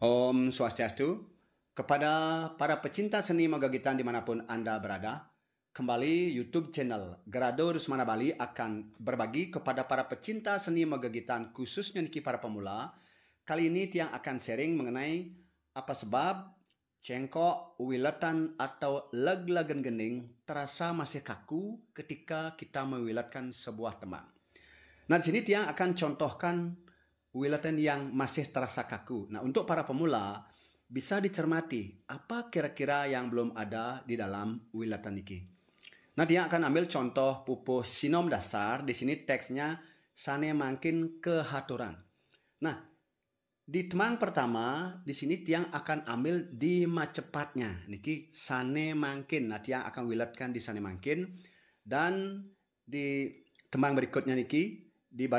Om Swastiastu. Kepada para pecinta seni Magagitan dimanapun Anda berada, kembali YouTube channel Gerado Rusmana Bali akan berbagi kepada para pecinta seni Magagitan, khususnya niki para pemula. Kali ini Tiang akan sharing mengenai apa sebab cengkok, wiletan atau leg-legan gening terasa masih kaku ketika kita mewiletkan sebuah temang. Nah, di sini Tiang akan contohkan wiletan yang masih terasa kaku. Nah, untuk para pemula bisa dicermati apa kira-kira yang belum ada di dalam wiletan ini. Nah, Tiang akan ambil contoh pupuh sinom dasar. Di sini teksnya sane mangkin kehaturan. Nah, di temang pertama di sini Tiang akan ambil di macepatnya. Niki sane mangkin. Nah, Tiang akan wiletkan di sane mangkin, dan di temang berikutnya niki di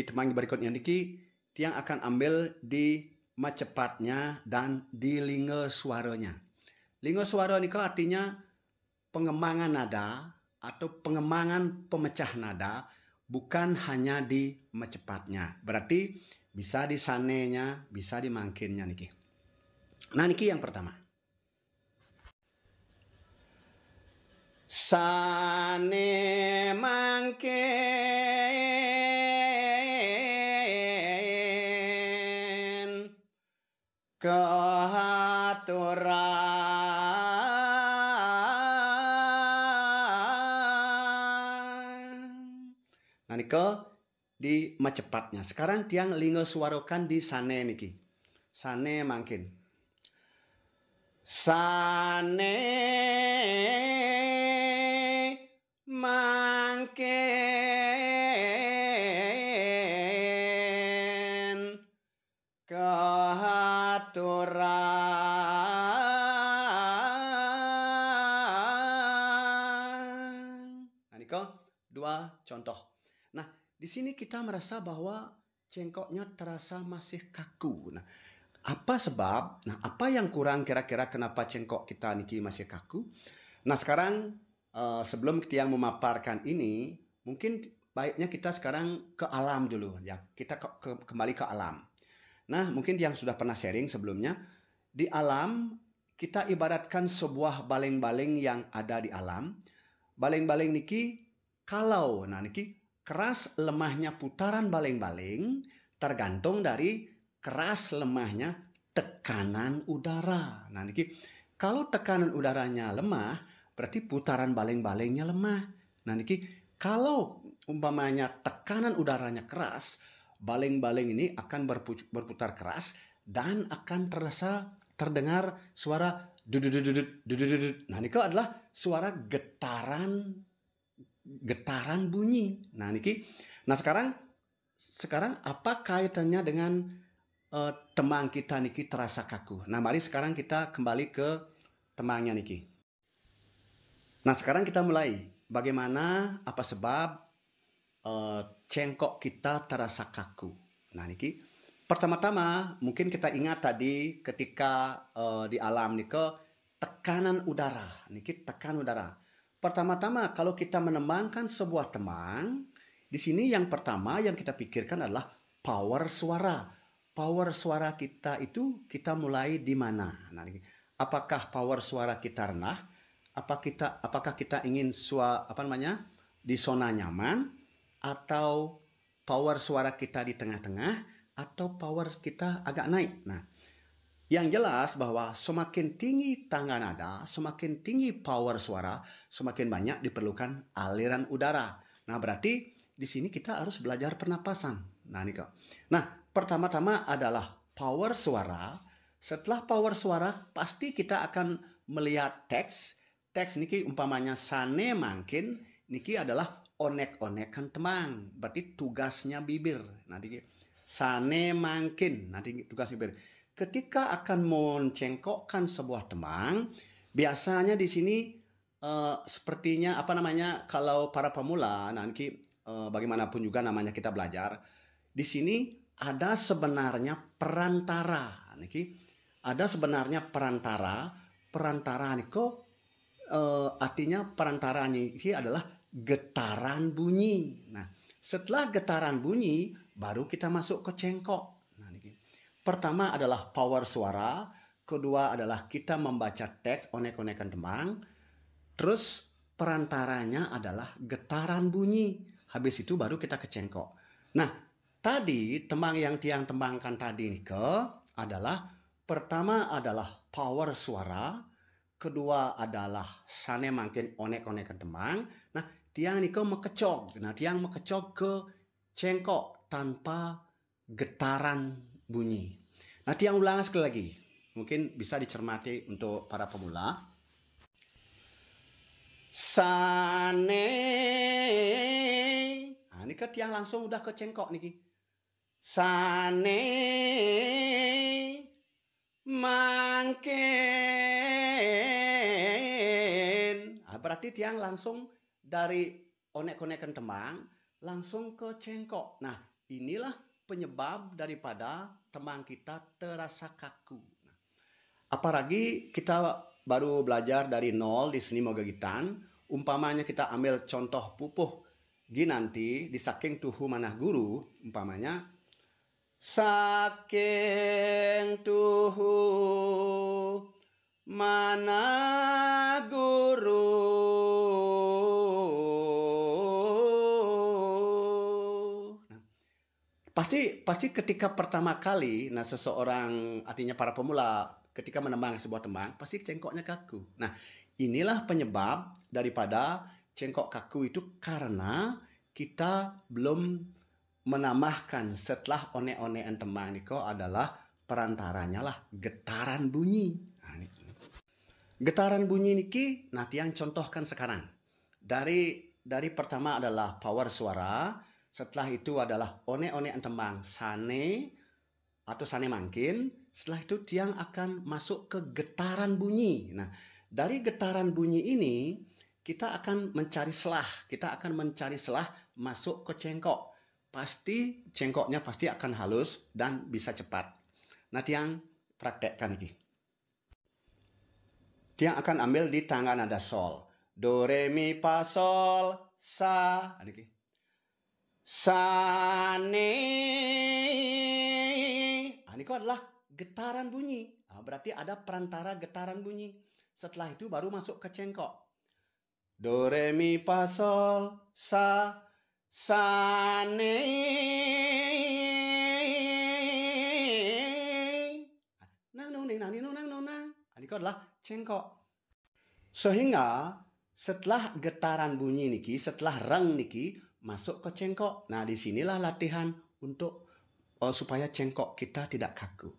temang berikutnya niki Tiang akan ambil di macepatnya dan di linga suaranya. Linga suara niko artinya pengembangan nada atau pengembangan pemecah nada, bukan hanya di macepatnya. Berarti bisa di sanenya, bisa di mangkinnya niki. Nah, niki yang pertama. Sane mangkin kehaturan. Nah, niko di macepatnya. Sekarang Tiang lingo suarakan di sane niki. Sane mangkin. Sane mangkin kehaturan. Nah, niko dua contoh. Nah, di sini kita merasa bahwa cengkoknya terasa masih kaku. Nah, apa sebab? Nah, apa yang kurang kira-kira kenapa cengkok kita niki masih kaku? Nah, sekarang sebelum Tiang memaparkan ini, mungkin baiknya kita sekarang ke alam dulu ya. Kita kembali ke alam. Nah, mungkin yang sudah pernah sharing sebelumnya, di alam kita ibaratkan sebuah baling-baling yang ada di alam. Baling-baling niki kalau niki keras lemahnya putaran baling-baling tergantung dari keras lemahnya tekanan udara. Nah, niki kalau tekanan udaranya lemah, berarti putaran baling-balingnya lemah. Nah, niki kalau umpamanya tekanan udaranya keras, baling-baling ini akan berputar keras dan akan terdengar suara dududududud dudududud. Nah, niki adalah suara getaran bunyi. Nah, niki. Nah, sekarang apa kaitannya dengan temang kita niki terasa kaku? Nah, mari sekarang kita kembali ke temangnya niki. Nah, sekarang kita mulai. Bagaimana, apa sebab cengkok kita terasa kaku? Nah, niki. Pertama-tama mungkin kita ingat tadi ketika di alam niki tekanan udara. Niki tekanan udara. Pertama-tama kalau kita menembangkan sebuah temang, di sini yang pertama yang kita pikirkan adalah power suara. Power suara kita itu kita mulai di mana? Nah, apakah power suara kita rendah? Apakah kita ingin di zona nyaman, atau power suara kita di tengah-tengah, atau power kita agak naik? Nah, yang jelas bahwa semakin tinggi tangga nada, semakin tinggi power suara, semakin banyak diperlukan aliran udara. Nah, berarti di sini kita harus belajar pernapasan. Nah, ini kok. Nah, pertama-tama adalah power suara. Setelah power suara, pasti kita akan melihat teks. Teks niki umpamanya sane mangkin, niki adalah onek-onekan temang. Berarti tugasnya bibir. Nanti sane mangkin, nanti tugas bibir. Ketika akan mencengkokkan sebuah temang, biasanya di sini sepertinya kalau para pemula nanti bagaimanapun juga namanya kita belajar, di sini ada sebenarnya perantara. Niki ada sebenarnya perantara niko artinya perantaranya ini adalah getaran bunyi. Nah, setelah getaran bunyi baru kita masuk ke cengkok. Nah, niki. Pertama adalah power suara, kedua adalah kita membaca teks onek-onekan temang, terus perantaranya adalah getaran bunyi. Habis itu baru kita kecengkok. Nah, tadi temang yang tiang tembangkan tadi ke adalah pertama adalah power suara, kedua adalah sane makin onek-onekan temang. Nah, tiang niko mekecok. Nah, tiang mekecok ke cengkok tanpa getaran bunyi. Nah, tiang ulang sekali lagi. Mungkin bisa dicermati untuk para pemula. Sane. Nah, ini kan tiang langsung udah ke cengkok niki. Sane mangken. Nah, berarti tiang langsung dari onek-onekan temang langsung ke cengkok. Nah, inilah penyebab daripada temang kita terasa kaku. Apalagi kita baru belajar dari nol di seni mogagitan, umpamanya kita ambil contoh pupuh ginanti di saking tuhu manah guru, umpamanya saking tuhu manah guru. Pasti ketika pertama kali, nah seseorang artinya para pemula ketika menembang sebuah tembang pasti cengkoknya kaku. Nah, inilah penyebab daripada cengkok kaku itu karena kita belum menambahkan setelah one-onean tembang niko adalah perantaranya lah getaran bunyi. Nah, ini. Getaran bunyi niki nanti yang contohkan sekarang. Dari pertama adalah power suara, setelah itu adalah one-onean tembang sane atau sane mangkin, setelah itu tiang akan masuk ke getaran bunyi. Nah, dari getaran bunyi ini kita akan mencari selah masuk ke cengkok. Pasti cengkoknya pasti akan halus dan bisa cepat. Nah, tiang praktekkan ini. Tiang akan ambil di tangga nada sol. Do, re, mi, fa, sol, sa. Ini. Sane. Ini adalah getaran bunyi. Berarti ada perantara getaran bunyi. Setelah itu baru masuk ke cengkok. Do, re, mi, fa, sol, sa. Sane. Ini adalah cengkok. Sehingga setelah getaran bunyi niki, setelah reng niki masuk ke cengkok. Nah, disinilah latihan untuk supaya cengkok kita tidak kaku.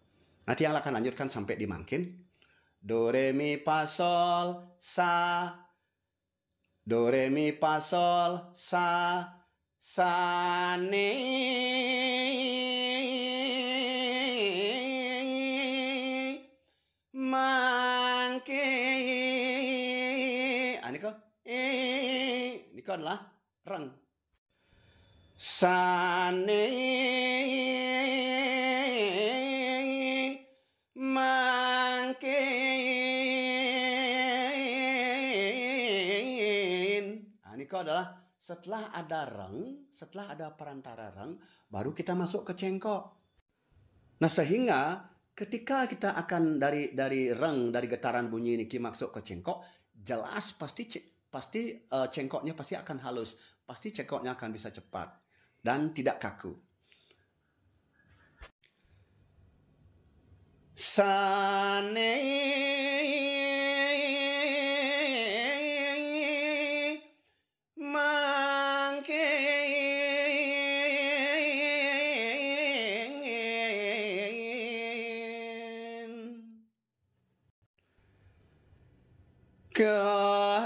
Nanti yang akan lanjutkan sampai di mangkin. Do, re, mi, fa, sol, sa. Do, re, mi, fa, sol, sa. Sa, ne. Mangke. Ini adalah reng. Sane mangkin. Ini adalah setelah ada reng, setelah ada perantara reng, baru kita masuk ke cengkok. Nah, sehingga ketika kita akan dari reng, dari getaran bunyi ini masuk ke cengkok, jelas pasti cengkoknya pasti akan halus, pasti cengkoknya akan bisa cepat dan tidak kaku. Sane mangkin. Keturang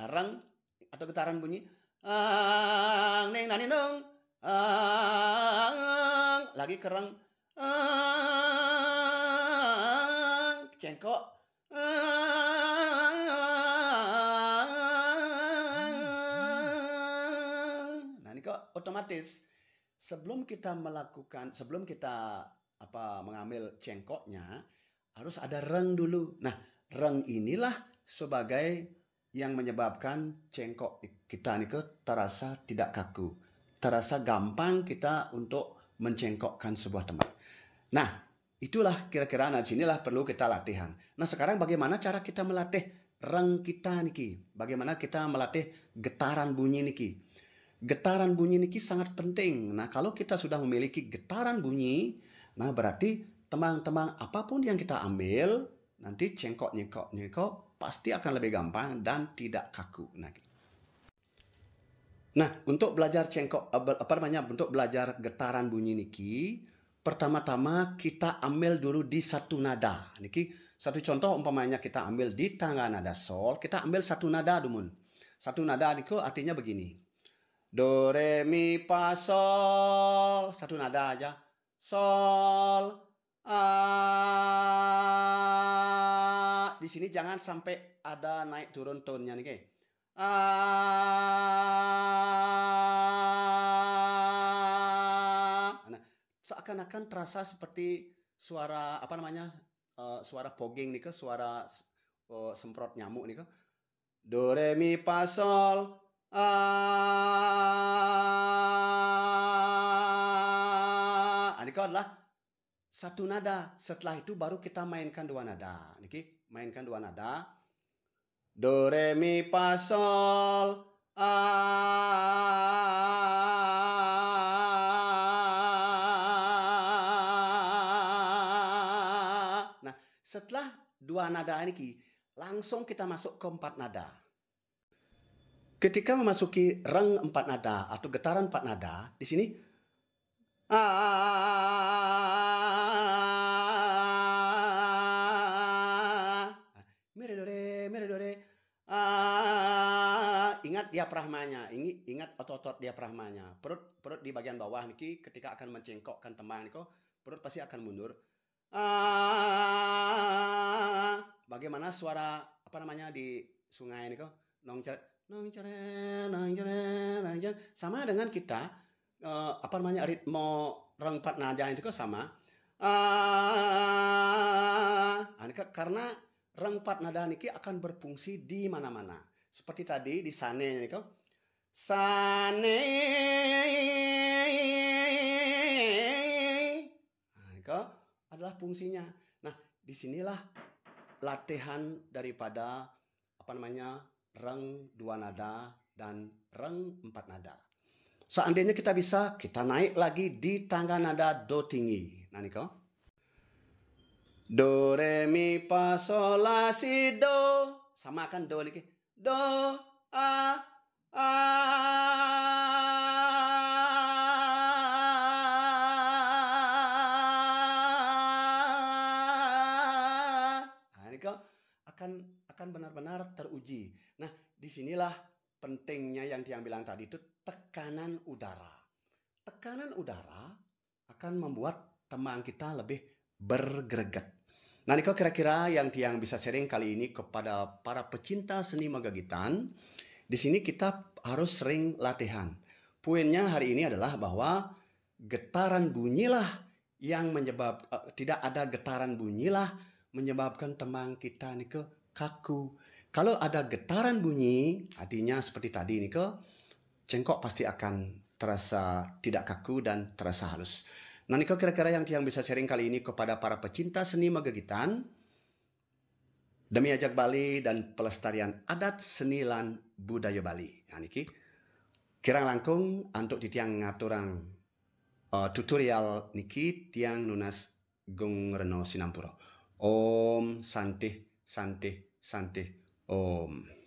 reng atau getaran bunyi ang neng nani nong ang lagi kereng ang cengkok nah ini kok otomatis sebelum kita mengambil cengkoknya harus ada reng dulu. Nah, reng inilah sebagai yang menyebabkan cengkok kita ini terasa tidak kaku. terasa gampang kita untuk mencengkokkan sebuah teman. Nah, itulah kira-kira, nah sinilah perlu kita latihan. Nah, sekarang bagaimana cara kita melatih reng kita niki? Bagaimana kita melatih getaran bunyi niki? Getaran bunyi niki sangat penting. Nah, kalau kita sudah memiliki getaran bunyi, nah berarti teman-teman apapun yang kita ambil, nanti cengkok pasti akan lebih gampang dan tidak kaku. Nah, untuk belajar untuk belajar getaran bunyi niki, pertama-tama kita ambil dulu di satu nada. Niki satu contoh umpamanya kita ambil di tangga nada sol, kita ambil satu nada dumun. Satu nada niku artinya begini. Do re mi fa sol, satu nada aja. Sol a. Di sini jangan sampai ada naik turun tonnya nih. Nah, seakan-akan terasa seperti suara suara poging nih, suara semprot nyamuk nih. Do re mi fa sol a. Ini adalah satu nada. Setelah itu baru kita mainkan dua nada. Niki mainkan dua nada. Do re mi fa sol a. Nah, setelah dua nada ini langsung kita masuk ke empat nada. Ketika memasuki reng empat nada atau getaran empat nada, di sini mere do re. Ingat diafragmanya, ingat otot-otot diafragmanya. Perut di bagian bawah niki ketika akan mencengkokkan tembang niko, perut pasti akan mundur. Bagaimana suara di sungai niko? Nong cere, nong cere, nong cere, nong cere. Sama dengan kita ritme reng empat nada itu sama. Karena reng empat nada niki akan berfungsi di mana-mana. Seperti tadi di sane niko. Sane. Niko adalah fungsinya. Nah, disinilah latihan daripada reng dua nada dan reng empat nada. Seandainya kita bisa, kita naik lagi di tangga nada do tinggi. Nah, niko. Do re mi fa sol la si do. Sama kan do niki. Do a a. Nah, niko akan benar-benar teruji. Nah, disinilah pentingnya yang Tiang bilang tadi itu tekanan udara. Tekanan udara akan membuat tembang kita lebih bergreget. Nah, niko kira-kira yang Tiang bisa sharing kali ini kepada para pecinta seni magagitan. Di sini kita harus sering latihan. Poinnya hari ini adalah bahwa getaran bunyilah yang tidak ada getaran bunyilah menyebabkan tembang kita niko kaku. Kalau ada getaran bunyi, artinya seperti tadi niko, cengkok pasti akan terasa tidak kaku dan terasa halus. Nah, niko kira-kira yang Tiang bisa sharing kali ini kepada para pecinta seni magagitan demi ajak Bali dan pelestarian adat seni lan budaya Bali. Nah, niki kirang langkung untuk Tiang ngaturang tutorial niki Tiang nunas gung reno sinampuro. Om santih santih santih Om.